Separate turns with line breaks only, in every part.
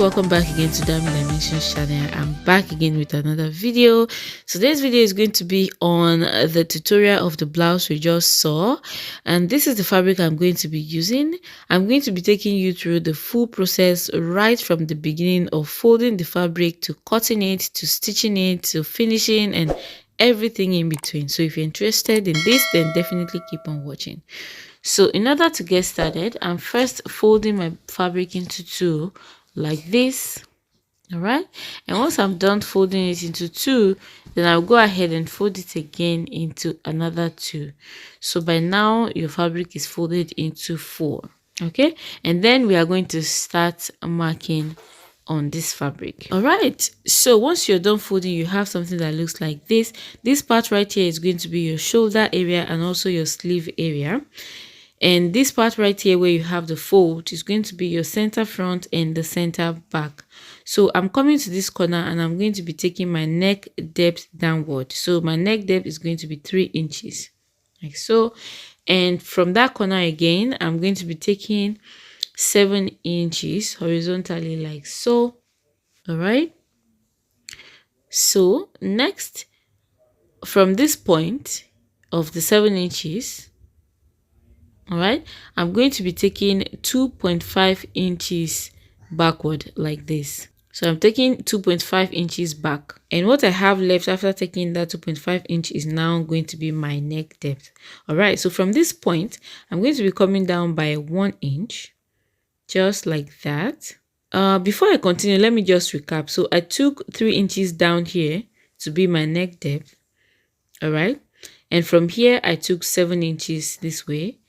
welcome back again to Diamond Dimensions channel. I'm back again with another video. So this video is going to be on the tutorial of the blouse we just saw, and this is the fabric I'm going to be using. I'm going to be taking you through the full process right from the beginning of folding the fabric to cutting it to stitching it to finishing and everything in between. So if you're interested in this, then definitely keep on watching. So in order to get started, I'm first folding my fabric into two like this. All right, and once I'm done folding it into two, then I'll go ahead and fold it again into another two. So by now your fabric is folded into four. Okay, and then we are going to start marking on this fabric. All right, so once you're done folding, you have something that looks like this. This part right here is going to be your shoulder area and also your sleeve area. And this part right here where you have the fold is going to be your center front and the center back. So I'm coming to this corner and I'm going to be taking my neck depth downward. So my neck depth is going to be 3 inches like so. And from that corner again, I'm going to be taking 7 inches horizontally like so. All right. So next, from this point of the 7 inches, all right, I'm going to be taking 2.5 inches backward like this. So I'm taking 2.5 inches back, and what I have left after taking that 2.5 inch is now going to be my neck depth. All right, so from this point I'm going to be coming down by 1 inch just like that. Before I continue, let me just recap. So I took 3 inches down here to be my neck depth. All right, and from here I took 7 inches this way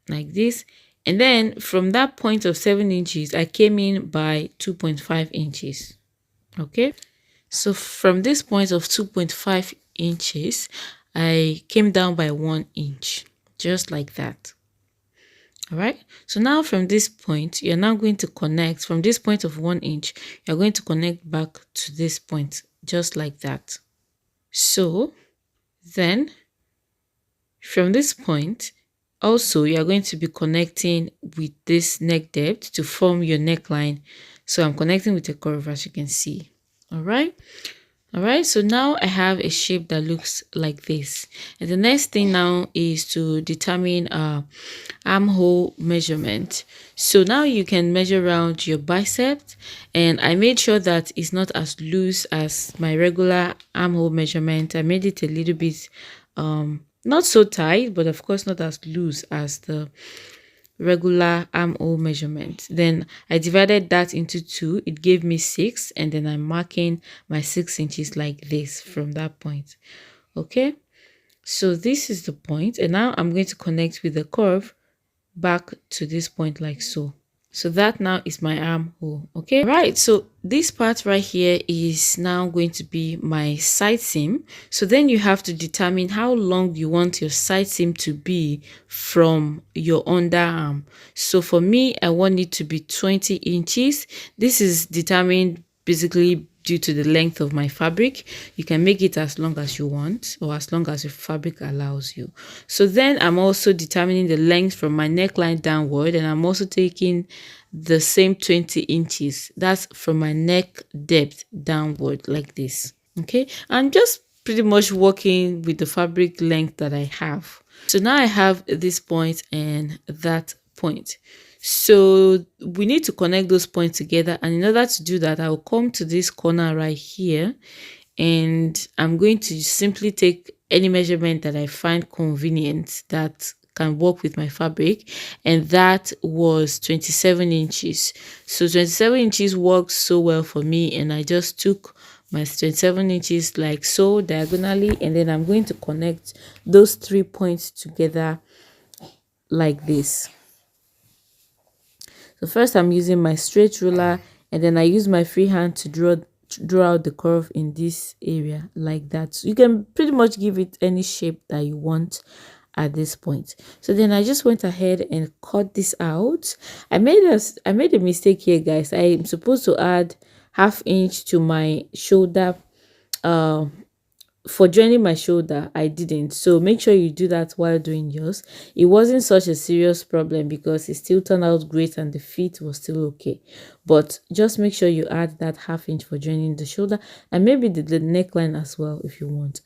like this, and then from that point of 7 inches I came in by 2.5 inches. Okay, so from this point of 2.5 inches I came down by 1 inch just like that. All right, so now from this point you're now going to connect. From this point of 1 inch you're going to connect back to this point just like that. So then from this point also, you are going to be connecting with this neck depth to form your neckline. So I'm connecting with a curve, as you can see. All right. All right. So now I have a shape that looks like this. And the next thing now is to determine armhole measurement. So now you can measure around your bicep, and I made sure that it's not as loose as my regular armhole measurement. I made it a little bit not so tight, but of course not as loose as the regular armhole measurement. Then I divided that into two. It gave me 6, and then I'm marking my 6 inches like this from that point. Okay, so this is the point, and now I'm going to connect with the curve back to this point like so. So that now is my armhole. Okay, right, so this part right here is now going to be my side seam. So then you have to determine how long you want your side seam to be from your underarm. So for me, I want it to be 20 inches. This is determined basically due to the length of my fabric. You can make it as long as you want, or as long as your fabric allows you. So then I'm also determining the length from my neckline downward, and I'm also taking the same 20 inches. That's from my neck depth downward like this. Okay, I'm just pretty much working with the fabric length that I have. So now I have this point and that point. So we need to connect those points together, and in order to do that, I will come to this corner right here, and I'm going to simply take any measurement that I find convenient that can work with my fabric, and that was 27 inches. So 27 inches works so well for me, and I just took my 27 inches like so diagonally, and then I'm going to connect those 3 points together like this. So first I'm using my straight ruler, and then I use my free hand to draw out the curve in this area like that. So you can pretty much give it any shape that you want at this point. So then I just went ahead and cut this out. I made a mistake here, guys. I'm supposed to add 1/2 inch to my shoulder for joining my shoulder, I didn't. So make sure you do that while doing yours. It wasn't such a serious problem because it still turned out great and the fit was still okay. But just make sure you add that ½ inch for joining the shoulder, and maybe the neckline as well if you want.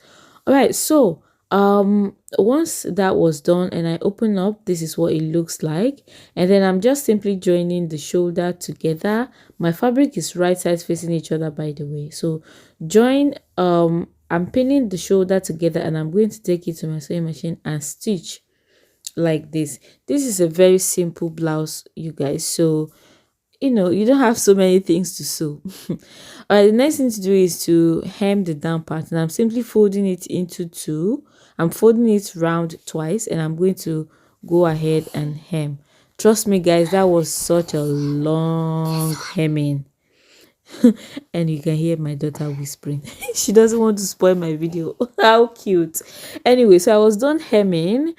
All right, so once that was done and I open up, this is what it looks like. And then I'm just simply joining the shoulder together. My fabric is right sides facing each other, by the way. So join, I'm pinning the shoulder together and I'm going to take it to my sewing machine and stitch like this. This is a very simple blouse, you guys. So you don't have so many things to sew. All right, the next thing to do is to hem the down part, and I'm simply folding it into two. I'm folding it round twice, and I'm going to go ahead and hem. Trust me, guys, that was such a long hemming. And you can hear my daughter whispering. She doesn't want to spoil my video. How cute. Anyway, so I was done hemming,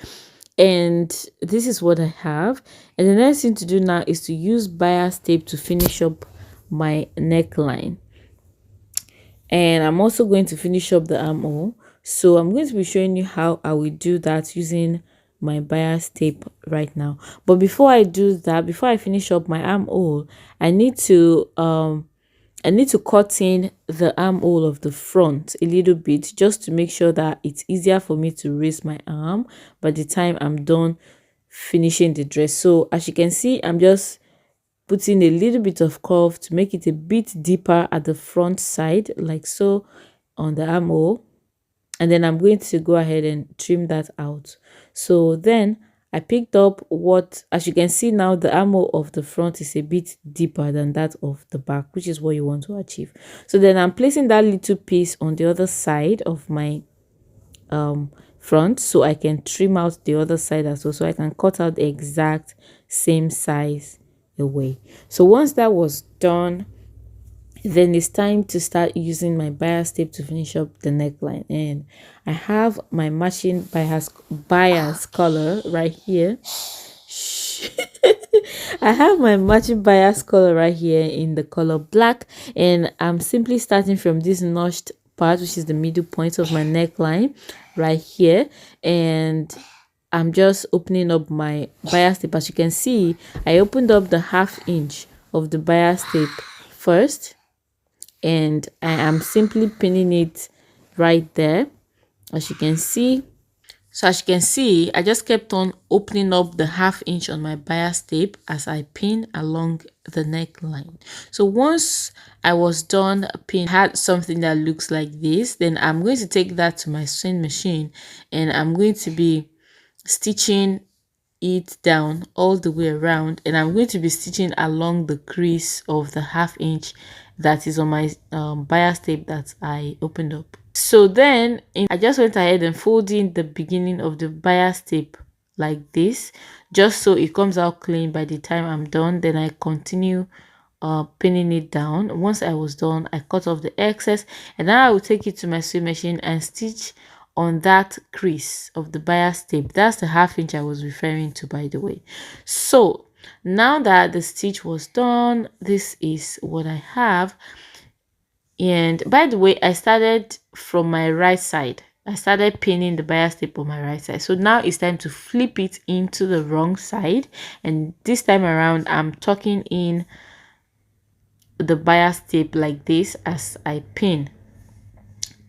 and this is what I have. And the next thing to do now is to use bias tape to finish up my neckline. And I'm also going to finish up the armhole. So I'm going to be showing you how I will do that using my bias tape right now. But before I do that, before I finish up my armhole, I need to cut in the armhole of the front a little bit, just to make sure that it's easier for me to raise my arm by the time I'm done finishing the dress. So as you can see, I'm just putting a little bit of curve to make it a bit deeper at the front side, like so, on the armhole. And then I'm going to go ahead and trim that out. So then I picked up what, as you can see now, the armhole of the front is a bit deeper than that of the back, which is what you want to achieve. So then I'm placing that little piece on the other side of my front, so I can trim out the other side as well, so I can cut out the exact same size away. So once that was done, then it's time to start using my bias tape to finish up the neckline. And I have my matching bias color right here. I have my matching bias color right here in the color black, and I'm simply starting from this notched part, which is the middle point of my neckline right here, and I'm just opening up my bias tape. As you can see, I opened up the ½ inch of the bias tape first, and I am simply pinning it right there, as you can see. So as you can see, I just kept on opening up the ½ inch on my bias tape as I pin along the neckline. So once I was done pin, had something that looks like this, then I'm going to take that to my sewing machine, and I'm going to be stitching it down all the way around, and I'm going to be stitching along the crease of the ½ inch that is on my bias tape that I opened up. So then I just went ahead and folding the beginning of the bias tape like this, just so it comes out clean by the time I'm done. Then I continue pinning it down. Once I was done, I cut off the excess, and now I will take it to my sewing machine and stitch on that crease of the bias tape. That's the ½ inch I was referring to, by the way. So now that the stitch was done, this is what I have. And by the way, I started from my right side. I started pinning the bias tape on my right side. So now it's time to flip it into the wrong side, and this time around I'm tucking in the bias tape like this as I pin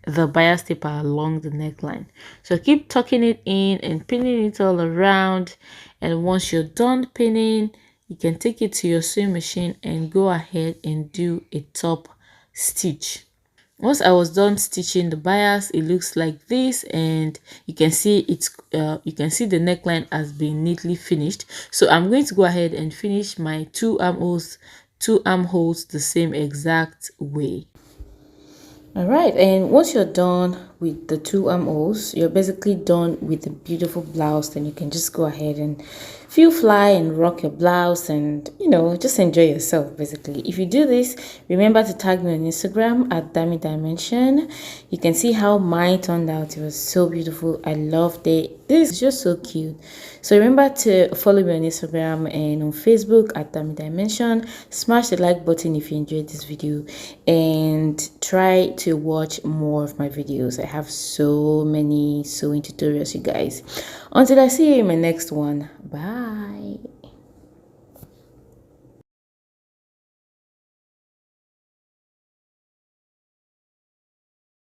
the bias tape along the neckline. So keep tucking it in and pinning it all around, and once you're done pinning, you can take it to your sewing machine and go ahead and do a top stitch. Once I was done stitching the bias, it looks like this, and you can see it's you can see the neckline has been neatly finished. So I'm going to go ahead and finish my two armholes the same exact way. All right, and once you're done with the two armholes, you're basically done with the beautiful blouse. Then you can just go ahead and feel fly and rock your blouse, and just enjoy yourself. Basically, if you do this, remember to tag me on Instagram at Dami Dimension. You can see how mine turned out. It was so beautiful. I loved it. This is just so cute. So remember to follow me on Instagram and on Facebook at Dami Dimension. Smash the like button if you enjoyed this video, and try to to watch more of my videos. I have so many sewing tutorials, you guys. Until I see you in my next one, bye.